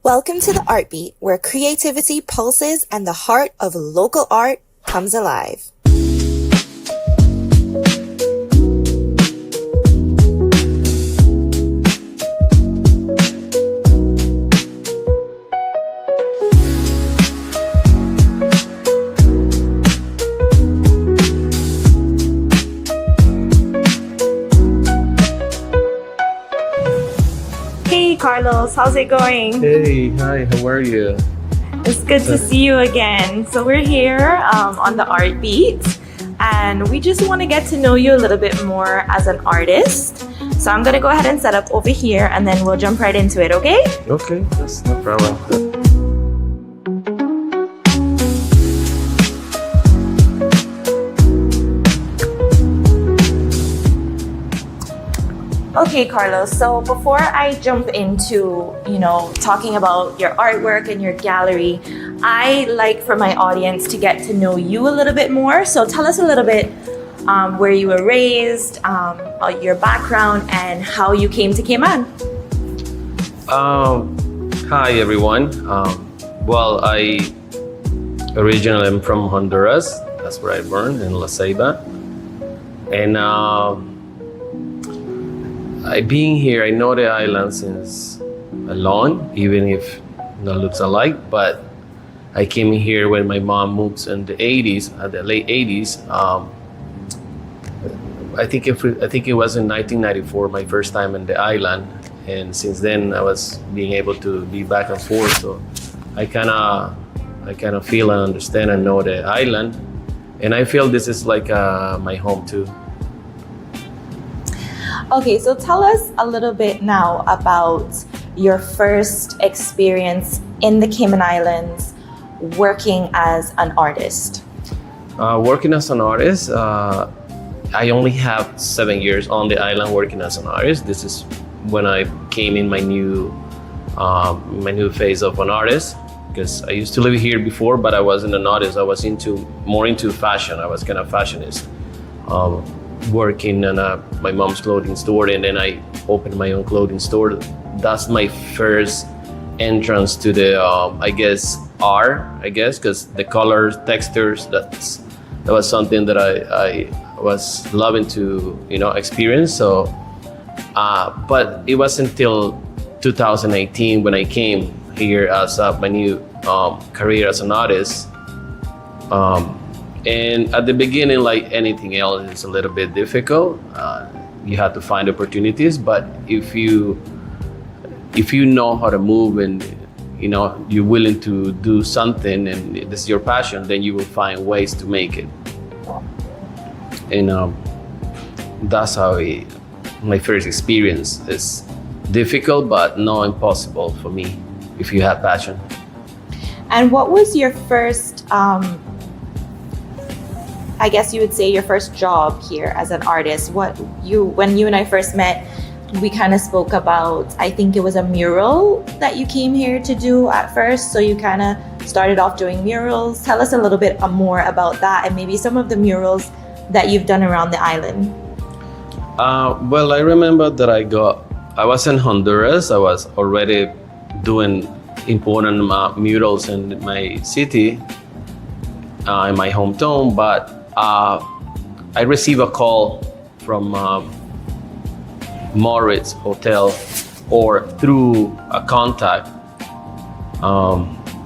Welcome to the Art Beat, where creativity pulses and the heart of local art comes alive. Hey Carlos, how's it going? Hey, hi, how are you? It's good to see you again. So we're here on the Art Beat, and we just want to get to know you a little bit more as an artist. So I'm gonna go ahead and set up over here, and then we'll jump right into it, okay? Okay, that's no problem. Okay, Carlos, so before I jump into, talking about your artwork and your gallery, I like for my audience to get to know you a little bit more. So tell us a little bit where you were raised, your background, and how you came to Cayman. Hi, everyone. I originally am from Honduras. That's where I born, in La Ceiba. And being here, I know the island since long, even if not looks alike. But I came here when my mom moved in the late 80s. I think it was in 1994, my first time in the island. And since then, I was being able to be back and forth. So I kind of feel and understand and know the island. And I feel this is like my home too. Okay, so tell us a little bit now about your first experience in the Cayman Islands working as an artist. Working as an artist, I only have 7 years on the island working as an artist. This is when I came in my new phase of an artist, because I used to live here before, but I wasn't an artist. I was more into fashion. I was kind of fashionist. Working in my mom's clothing store, and then I opened my own clothing store. That's my first entrance to the art, because the colors, textures, that was something that I was loving to experience. So but it wasn't until 2018 when I came here as my new career as an artist. And at the beginning, like anything else, it's a little bit difficult. You have to find opportunities, but if you know how to move and you're willing to do something and this is your passion, then you will find ways to make it. And that's how my first experience is difficult, but not impossible for me if you have passion. And what was your first I guess you would say your first job here as an artist? When you and I first met, we kind of spoke about, I think it was a mural that you came here to do at first. So you kind of started off doing murals. Tell us a little bit more about that, and maybe some of the murals that you've done around the island. I remember that I was in Honduras. I was already doing important murals in my city, in my hometown, but I received a call from Moritz Hotel, or through a contact.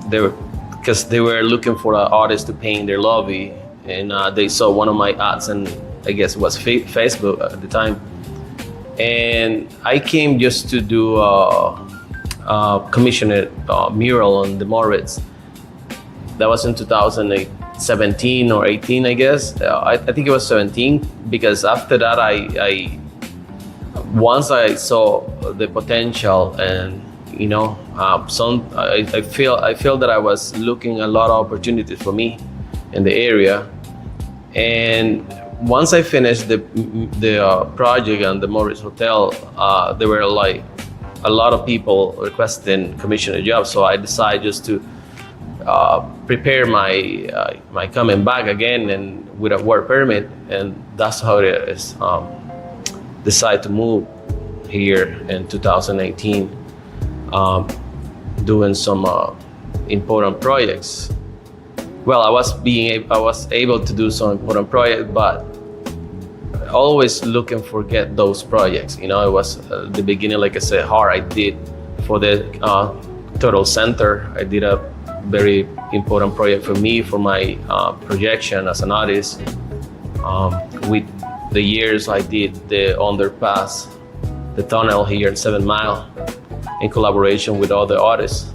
Because they were looking for an artist to paint their lobby, and they saw one of my ads, and I guess it was Facebook at the time. And I came just to do a commissioned mural on the Moritz. That was in 2017 or 18, I guess. I think it was 17, because after that, once I saw the potential, and I feel that I was looking a lot of opportunities for me in the area. And once I finished the project on the Moritz Hotel, there were like a lot of people requesting commissioner jobs. So I decided just to prepare my coming back again, and with a work permit, and that's how it is. Decide to move here in 2018. doing some important projects. Well, I was able to do some important projects, but always looking for get those projects. You know, it was the beginning, like I said, hard. I did for the Total Center. I did a very important project for me for my projection as an artist. With the years, I did the underpass, the tunnel here in 7 Mile, in collaboration with other artists.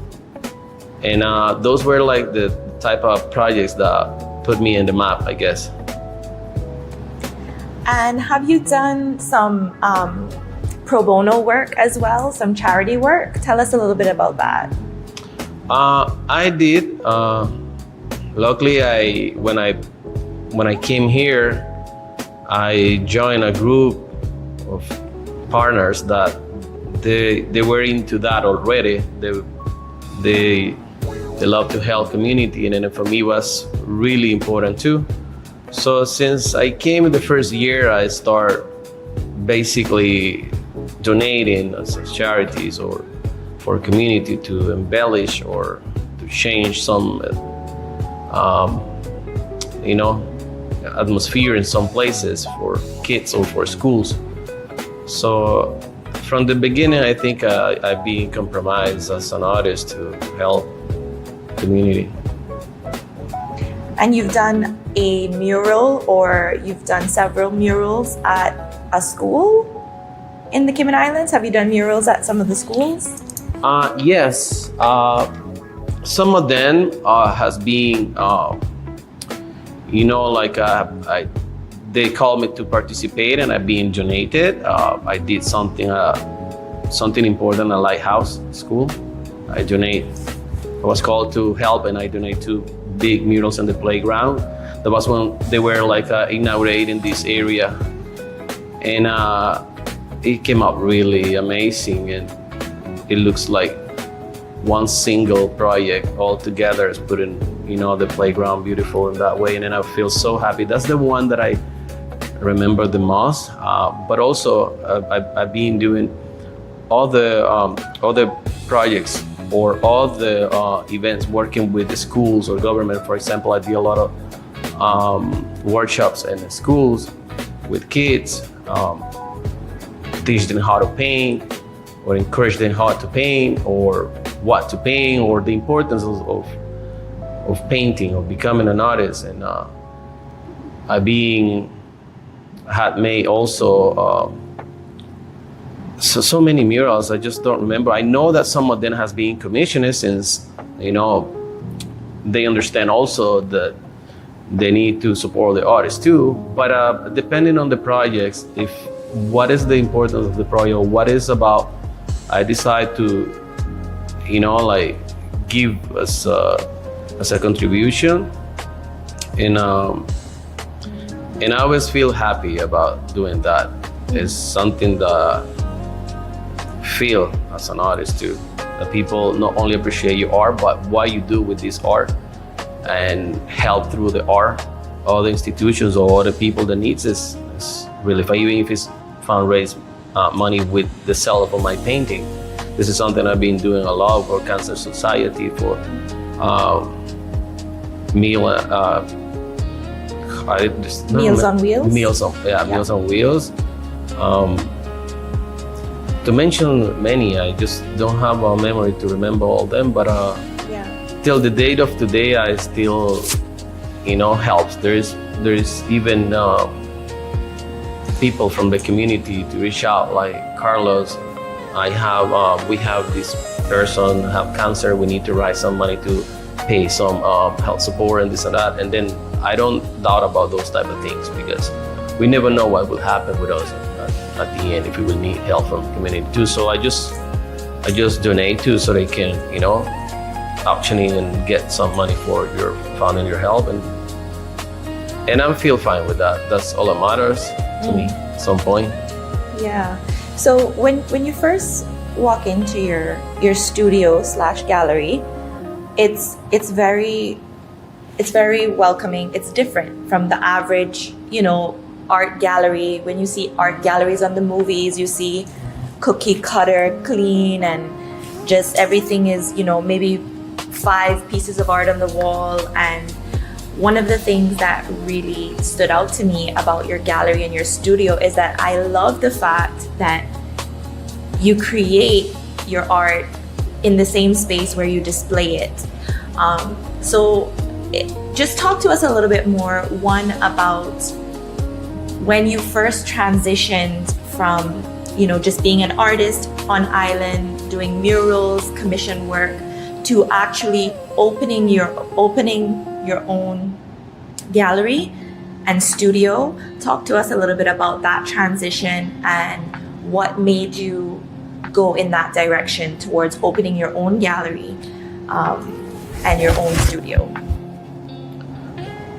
And those were like the type of projects that put me in the map, I guess. And have you done some pro bono work as well, some charity work? Tell us a little bit about that. I did. Luckily, when I came here, I joined a group of partners that they were into that already. They love to help community, and then for me it was really important too. So since I came the first year, I start basically donating as charities or for community to embellish or to change some, atmosphere in some places for kids or for schools. So from the beginning, I think I've been compromised as an artist to help community. And you've done a mural, or you've done several murals at a school in the Cayman Islands? Have you done murals at some of the schools? Yes. Some of them has been, they called me to participate, and I've been donated. I did something important at Lighthouse School. I was called to help, and I donate 2 big murals in the playground. That was when they were inaugurating this area, and it came out really amazing, and it looks like one single project all together is putting the playground beautiful in that way, and then I feel so happy. That's the one that I remember the most. But also I've been doing all the projects or all the events working with the schools or government. For example, I did a lot of workshops in the schools with kids, teach them how to paint or encourage them how to paint or what to paint or the importance of painting or becoming an artist. And I had made also so many murals. I just don't remember. I know that some of them has been commissioned since they understand also that they need to support the artists too. But depending on the projects, if what is the importance of the project, or what is about, I decide to give as a contribution, and I always feel happy about doing that. It's something that I feel as an artist too, that people not only appreciate your art, but what you do with this art and help through the art all the institutions or all the people that needs is really fun. Even if it's fundraise money with the sale of my painting. This is something I've been doing a lot for Cancer Society, for Meals on Wheels. Meals on Wheels. To mention many, I just don't have a memory to remember all them. But till the date of today, I still, helps. There is even people from the community to reach out, like Carlos. We have this person have cancer. We need to raise some money to pay some health support and this and that. And then I don't doubt about those type of things, because we never know what will happen with us at the end, if we will need help from the community too. So I just donate too, so they can auctioning and get some money for your finding your help, and I feel fine with that. That's all that matters to me at some point. Yeah. So when you first walk into your studio / gallery, it's very welcoming. It's different from the average, art gallery. When you see art galleries on the movies, you see cookie cutter, clean, and just everything is, maybe 5 pieces of art on the wall. And one of the things that really stood out to me about your gallery and your studio is that I love the fact that you create your art in the same space where you display it. Just talk to us a little bit more, one, about when you first transitioned from, just being an artist on island, doing murals, commission work, to actually opening your own gallery and studio. Talk to us a little bit about that transition and what made you go in that direction towards opening your own gallery and your own studio.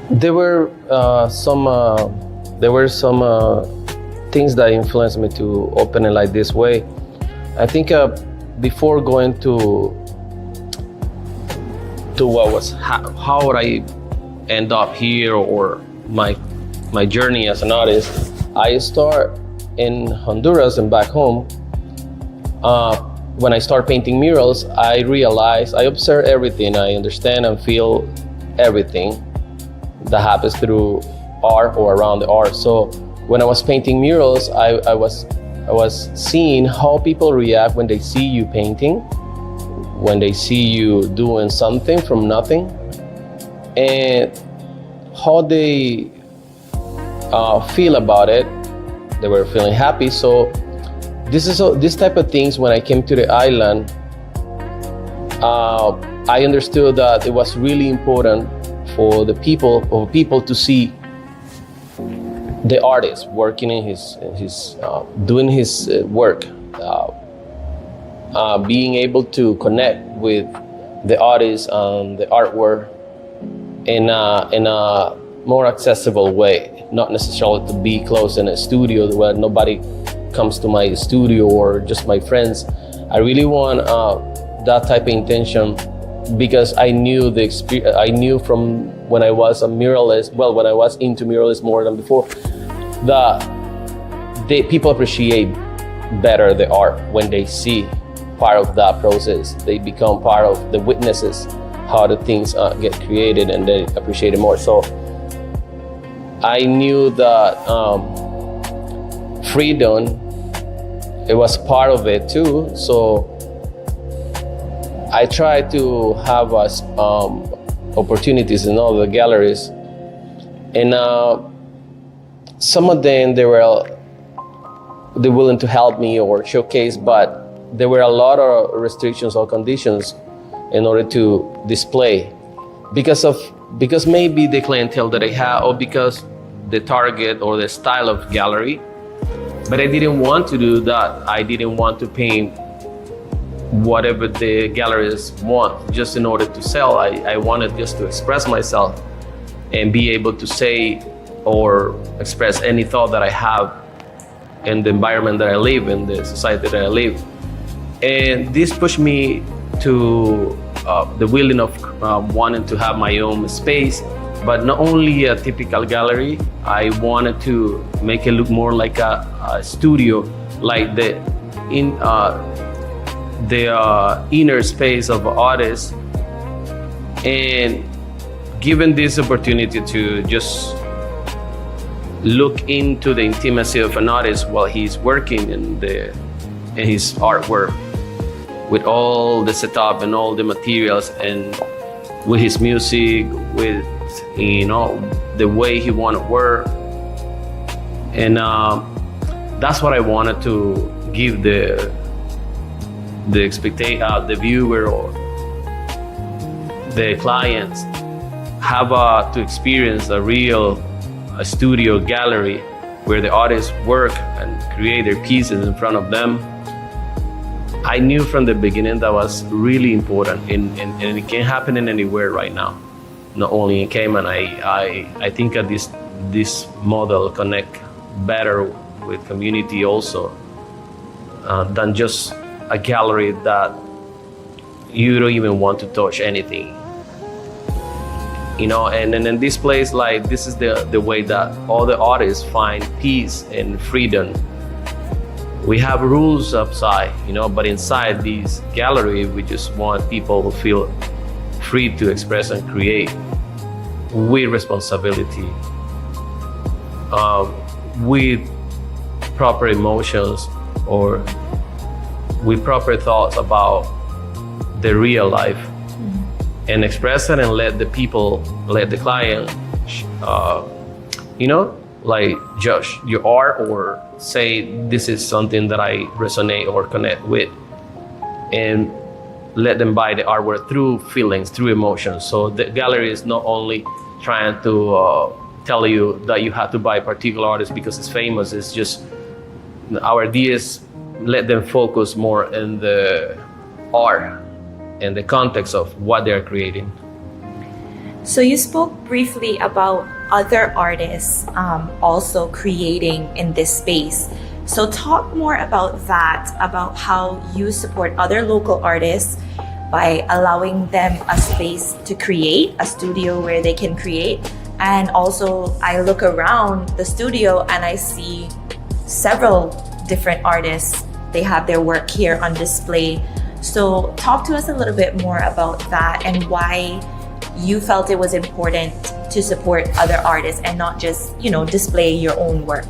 There were some things that influenced me to open it like this way. I think before going to how would I end up here, or my journey as an artist, I start in Honduras and back home. When I start painting murals, I realize I observe everything, I understand and feel everything that happens through art or around the art. So when I was painting murals, I was seeing how people react when they see you painting, when they see you doing something from nothing, and how they feel about it. They were feeling happy. So this type of things, when I came to the island, I understood that it was really important for people to see the artist working in his doing his work, being able to connect with the artist and the artwork in a more accessible way, not necessarily to be close in a studio where nobody comes to my studio or just my friends. I really want that type of intention, because I knew I knew from when I was a muralist, when I was into muralists more than before, that people appreciate better the art when they see part of that process. They become part of the witnesses, how the things get created, and they appreciate it more. So I knew that freedom, it was part of it too. So I tried to have opportunities in all the galleries, and some of them they're willing to help me or showcase, but there were a lot of restrictions or conditions in order to display, because maybe the clientele that I have, or because the target or the style of gallery. But I didn't want to do that. I didn't want to paint whatever the galleries want just in order to sell. I wanted just to express myself and be able to say or express any thought that I have in the environment that I live, in the society that I live. And this pushed me to the willing of wanting to have my own space, but not only a typical gallery. I wanted to make it look more like a studio, like the inner space of artists, and given this opportunity to just look into the intimacy of an artist while he's working in his artwork, with all the setup and all the materials, and with his music, with the way he want to work. And that's what I wanted to give the viewer or the clients have to experience a real studio gallery where the artists work and create their pieces in front of them. I knew from the beginning that was really important, and it can happen in anywhere right now, not only in Cayman. I think that this model connect better with community also than just a gallery that you don't even want to touch anything, and in this place, like, this is the way that all the artists find peace and freedom We have rules outside, but inside these gallery, we just want people to feel free to express and create with responsibility, with proper emotions, or with proper thoughts about the real life, and express it and let the client, like judge your art or say this is something that I resonate or connect with, and let them buy the artwork through feelings, through emotions. So the gallery is not only trying to tell you that you have to buy a particular artist because it's famous. It's just our ideas let them focus more in the art and the context of what they're creating. So you spoke briefly about other artists also creating in this space. So talk more about that, about how you support other local artists by allowing them a space to create, a studio where they can create. And also I look around the studio and I see several different artists. They have their work here on display. So talk to us a little bit more about that and why you felt it was important to support other artists and not just, display your own work.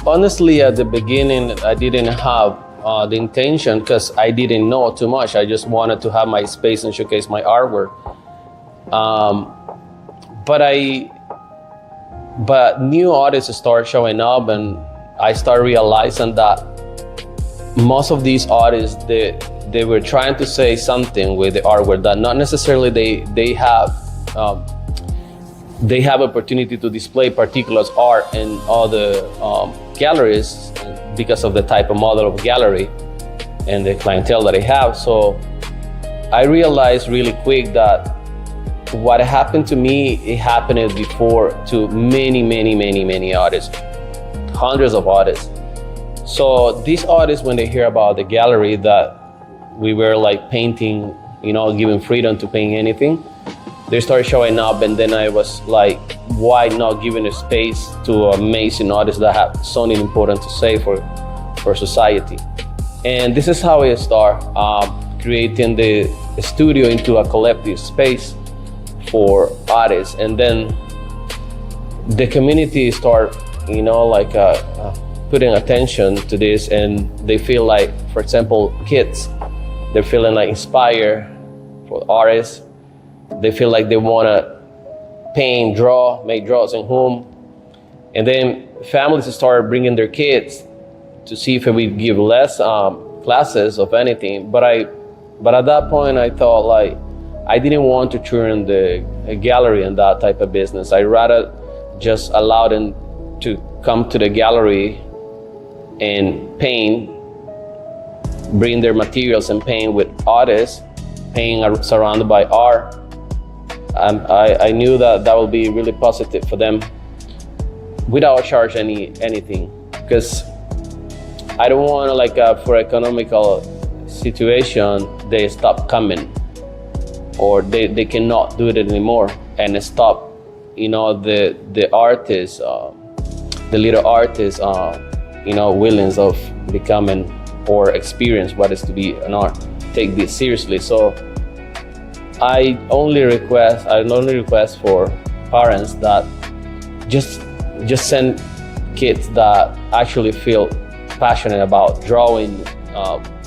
Honestly, at the beginning, I didn't have the intention because I didn't know too much. I just wanted to have my space and showcase my artwork. But new artists start showing up, and I start realizing that most of these artists, they were trying to say something with the artwork that not necessarily they have opportunity to display particular art in all the galleries because of the type of model of gallery and the clientele that they have. So I realized really quick that what happened to me, it happened before to many artists, hundreds of artists. So these artists, when they hear about the gallery that we were like painting, giving freedom to paint anything, they started showing up, and then I was like, why not giving a space to amazing artists that have something important to say for society? And this is how it started, creating the studio into a collective space for artists. And then the community start, putting attention to this, and they feel like, for example, kids, they're feeling like inspired for artists. They feel like they want to paint, draw, make drawings in home. And then families start bringing their kids to see if we give less classes of anything. But at that point, I thought like, I didn't want to turn the gallery and that type of business. I'd rather just allow them to come to the gallery and paint, bring their materials and paint with artists, paint surrounded by art. I knew that would be really positive for them without charge anything, because I don't want to for economical situation, they stop coming, or they cannot do it anymore and stop, the artists, the little artists, willing of becoming or experience what is to be an art, take this seriously. So I only request for parents that just send kids that actually feel passionate about drawing,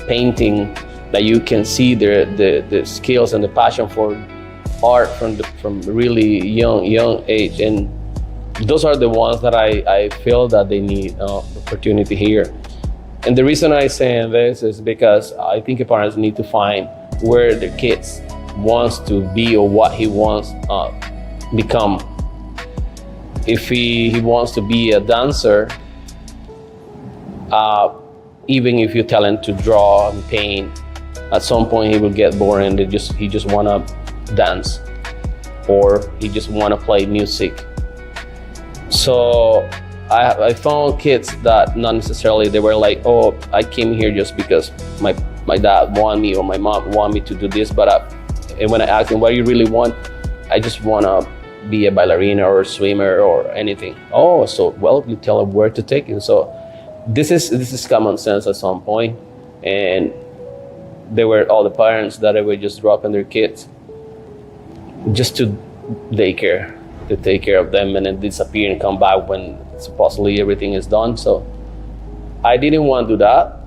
painting, that you can see the skills and the passion for art from really young age. And those are the ones that I feel that they need opportunity here. And the reason I say this is because I think parents need to find where their kids wants to be or what he wants become. If he wants to be a dancer, even if you tell him to draw and paint, at some point he will get bored and he just wanna dance, or he just wanna play music. So I found kids that not necessarily, they were like, oh, I came here just because my dad want me or my mom want me to do this, and when I asked them, what do you really want? I just want to be a ballerina or a swimmer or anything. Oh, so well, you tell them where to take it. So this is common sense at some point, and there were all the parents that were just dropping their kids just to daycare, to take care of them, and then disappear and come back when supposedly everything is done. So I didn't want to do that,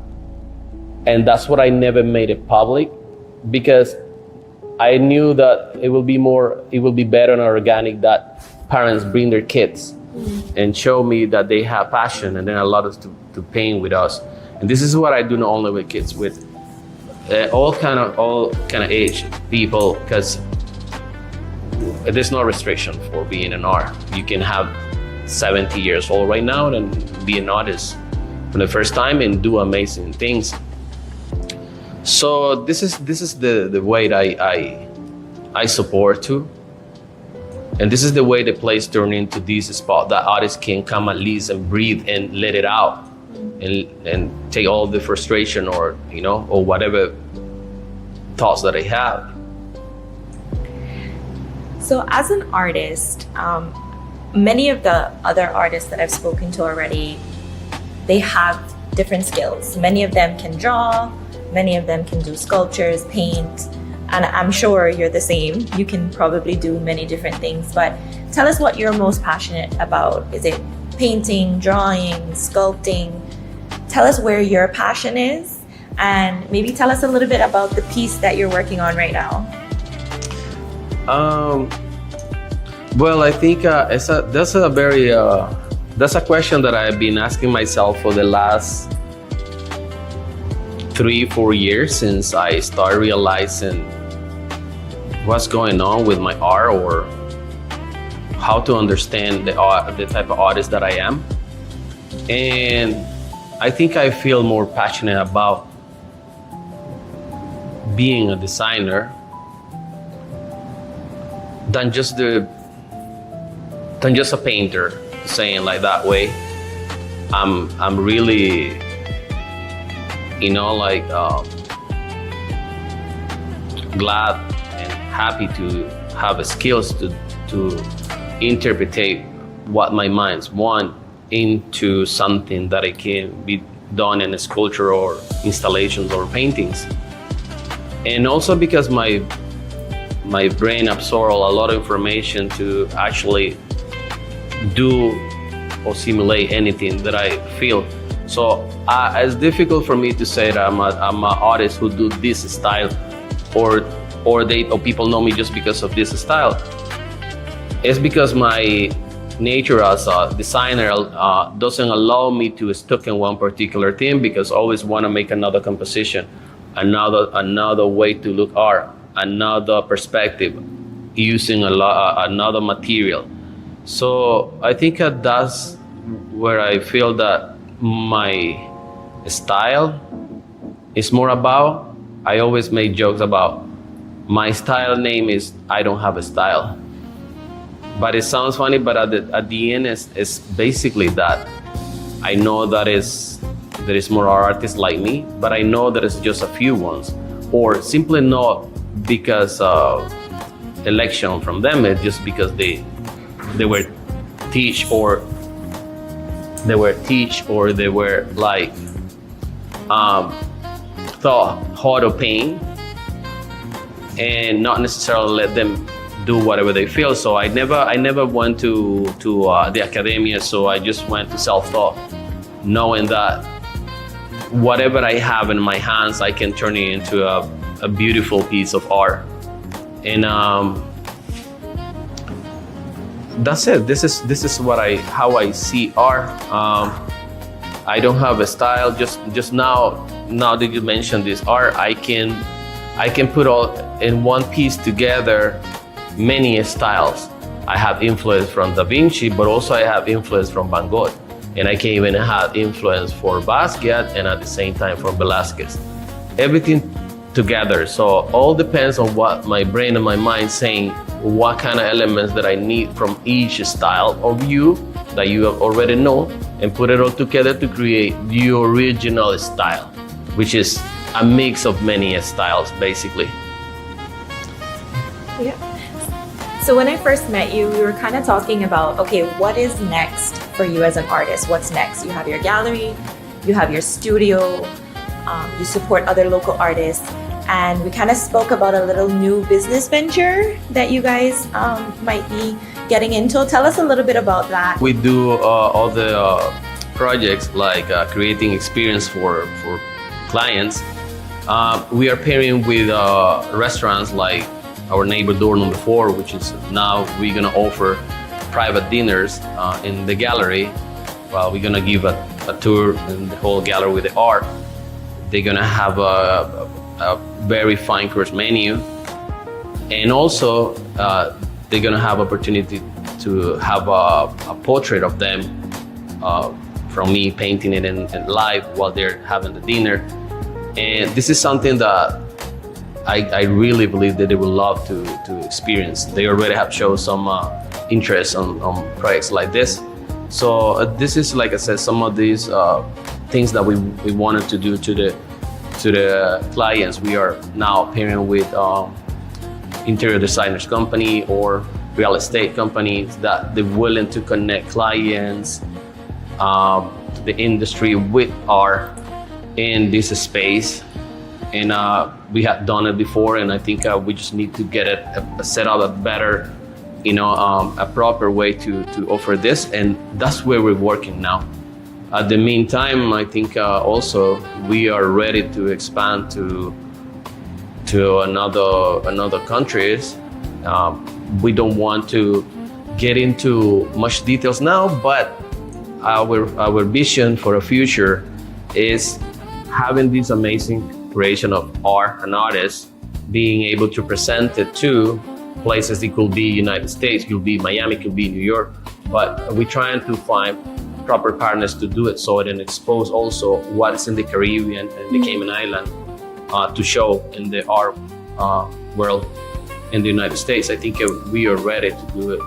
and that's what I never made it public, because I knew that it will be better and organic that parents bring their kids and show me that they have passion, and then allow us to paint with us. And this is what I do, not only with kids, with all kind of age people, because there's no restriction for being an art. You can have 70 years old right now and be an artist for the first time and do amazing things. So this is the way that I support too, and this is the way the place turned into this spot that artists can come at least and breathe and let it out, and take all the frustration or or whatever thoughts that I have. So as an artist, many of the other artists that I've spoken to already, they have different skills. Many of them can draw, many of them can do sculptures, paint, and I'm sure you're the same. You can probably do many different things, but tell us what you're most passionate about. Is it painting, drawing, sculpting? Tell us where your passion is, and maybe tell us a little bit about the piece that you're working on right now. Well, I think that's a question that I've been asking myself for the last 3-4 years, since I started realizing what's going on with my art, or how to understand the type of artist that I am. And I think I feel more passionate about being a designer than just a painter, saying like that way. I'm really glad and happy to have the skills to interpret what my minds want into something that it can be done in a sculpture or installations or paintings. And also because my brain absorbs a lot of information to actually do or simulate anything that I feel. So it's difficult for me to say that I'm an artist who do this style, or people know me just because of this style. It's because my nature as a designer doesn't allow me to stuck in one particular thing, because I always want to make another composition, another way to look art, another perspective, using another material. So I think that's where I feel that my style is more about. I always make jokes about my style name is I don't have a style. But it sounds funny, but at the end, it's basically that. I know that there is more artists like me, but I know that it's just a few ones, or simply not because of election from them. It's just because they were teach or they were like thought how to paint, and not necessarily let them do whatever they feel. So I never went to the academia, so I just went to self-taught, knowing that whatever I have in my hands, I can turn it into a beautiful piece of art. And that's it. This is how I see art. I don't have a style. Just now that you mentioned this art, I can put all in one piece together many styles. I have influence from Da Vinci, but also I have influence from Van Gogh, and I can even have influence for Basquiat, and at the same time from Velázquez. Everything together. So all depends on what my brain and my mind saying, what kind of elements that I need from each style of you that you already know, and put it all together to create the original style, which is a mix of many styles, basically. Yeah. So when I first met you, we were kind of talking about, okay, what is next for you as an artist? What's next? You have your gallery, you have your studio, you support other local artists, and we kind of spoke about a little new business venture that you guys might be getting into. Tell us a little bit about that. We do all the projects like creating experience for clients. We are pairing with restaurants like our neighbor door number 4, which is now we're gonna offer private dinners in the gallery. Well, we're gonna give a tour in the whole gallery with the art. They're gonna have a very fine course menu, and also they're gonna have opportunity to have a portrait of them from me painting it in live while they're having the dinner. And this is something that I really believe that they would love to experience. They already have shown some interest on projects like this. So this is, like I said, some of these things that we wanted to do to the clients. We are now pairing with interior designers company or real estate companies that they're willing to connect clients to the industry with art in this space. And we have done it before, and I think we just need to get it set up a better, a proper way to offer this, and that's where we're working now. At the meantime, I think also we are ready to expand to another countries. We don't want to get into much details now, but our vision for the future is having this amazing creation of art and artists, being able to present it to places. It could be United States, it could be Miami, it could be New York, but we're trying to find proper partners to do it so it can expose also what's in the Caribbean and the Cayman Island to show in the art world in the United States. I think we are ready to do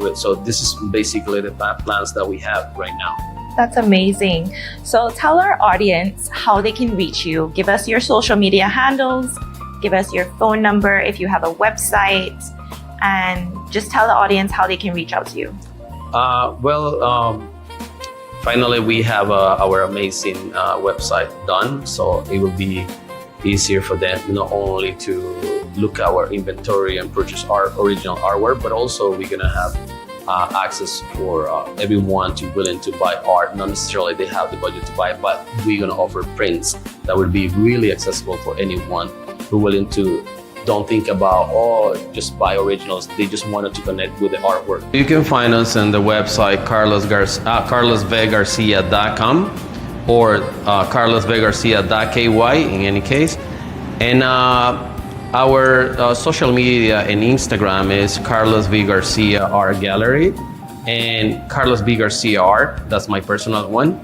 it. So this is basically the plans that we have right now. That's amazing. So tell our audience how they can reach you. Give us your social media handles, give us your phone number if you have a website, and just tell the audience how they can reach out to you. Finally, we have our amazing website done, so it will be easier for them not only to look at our inventory and purchase our original artwork, but also we're gonna have access for everyone to willing to buy art. Not necessarily they have the budget to buy it, but we're gonna offer prints that would be really accessible for anyone who willing to don't think about just buy originals. They just wanted to connect with the artwork. You can find us on the website carlosvgarcia.com or carlosvgarcia.ky in any case, and our social media and Instagram is Carlos V. Garcia Art Gallery and Carlos V. Garcia Art. That's my personal one.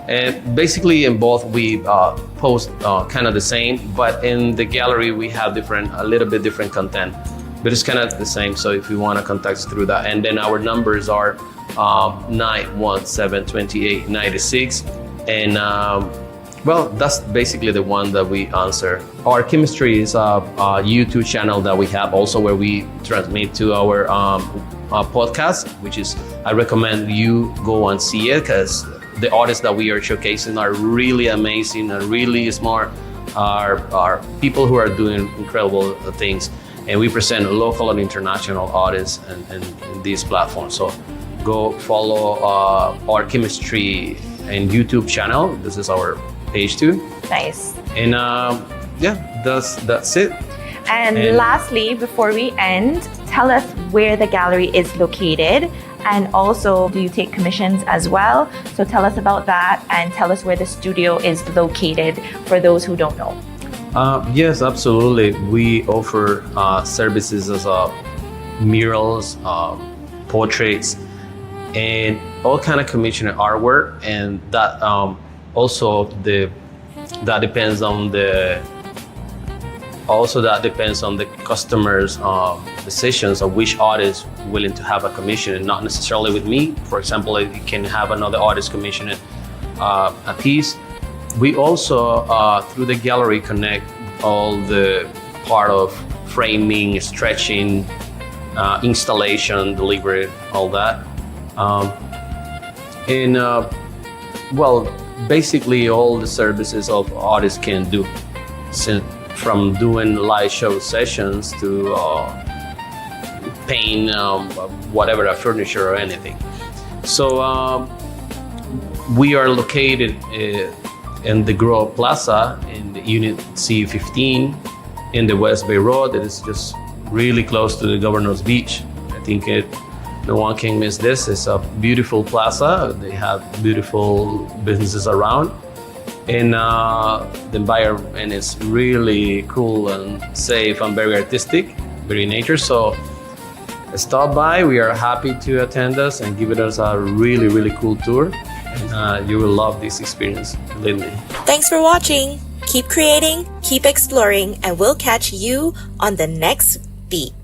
And basically in both we post kind of the same, but in the gallery we have a little bit different content, but it's kind of the same. So if you want to contact us through that, and then our numbers are 917-2896, and well, that's basically the one that we answer. Our chemistry is a YouTube channel that we have also where we transmit to our podcast, which is, I recommend you go and see it because the artists that we are showcasing are really amazing and really smart, are people who are doing incredible things. And we present local and international artists in these platforms. So go follow our chemistry and YouTube channel. This is our page too. Nice. And yeah, that's it. And lastly, before we end, tell us where the gallery is located, and also do you take commissions as well? So tell us about that, and tell us where the studio is located for those who don't know. Yes, absolutely. We offer services as murals, portraits, and all kind of commissioned artwork, and that also that depends on the customer's decisions of which artist willing to have a commission, and not necessarily with me. For example, you can have another artist commission a piece. We also through the gallery connect all the part of framing, stretching, installation, delivery, all that. And well, basically all the services of artists can do, from doing live show sessions to paint whatever, a furniture or anything. So we are located in the Grove Plaza in the Unit C15 in the West Bay Road. It is just really close to the Governor's Beach. I think no one can miss this. It's a beautiful plaza. They have beautiful businesses around. And the environment is really cool and safe and very artistic, very nature. So stop by. We are happy to attend us and give us a really, really cool tour. And you will love this experience, believe me. Thanks for watching. Keep creating, keep exploring, and we'll catch you on the next beat.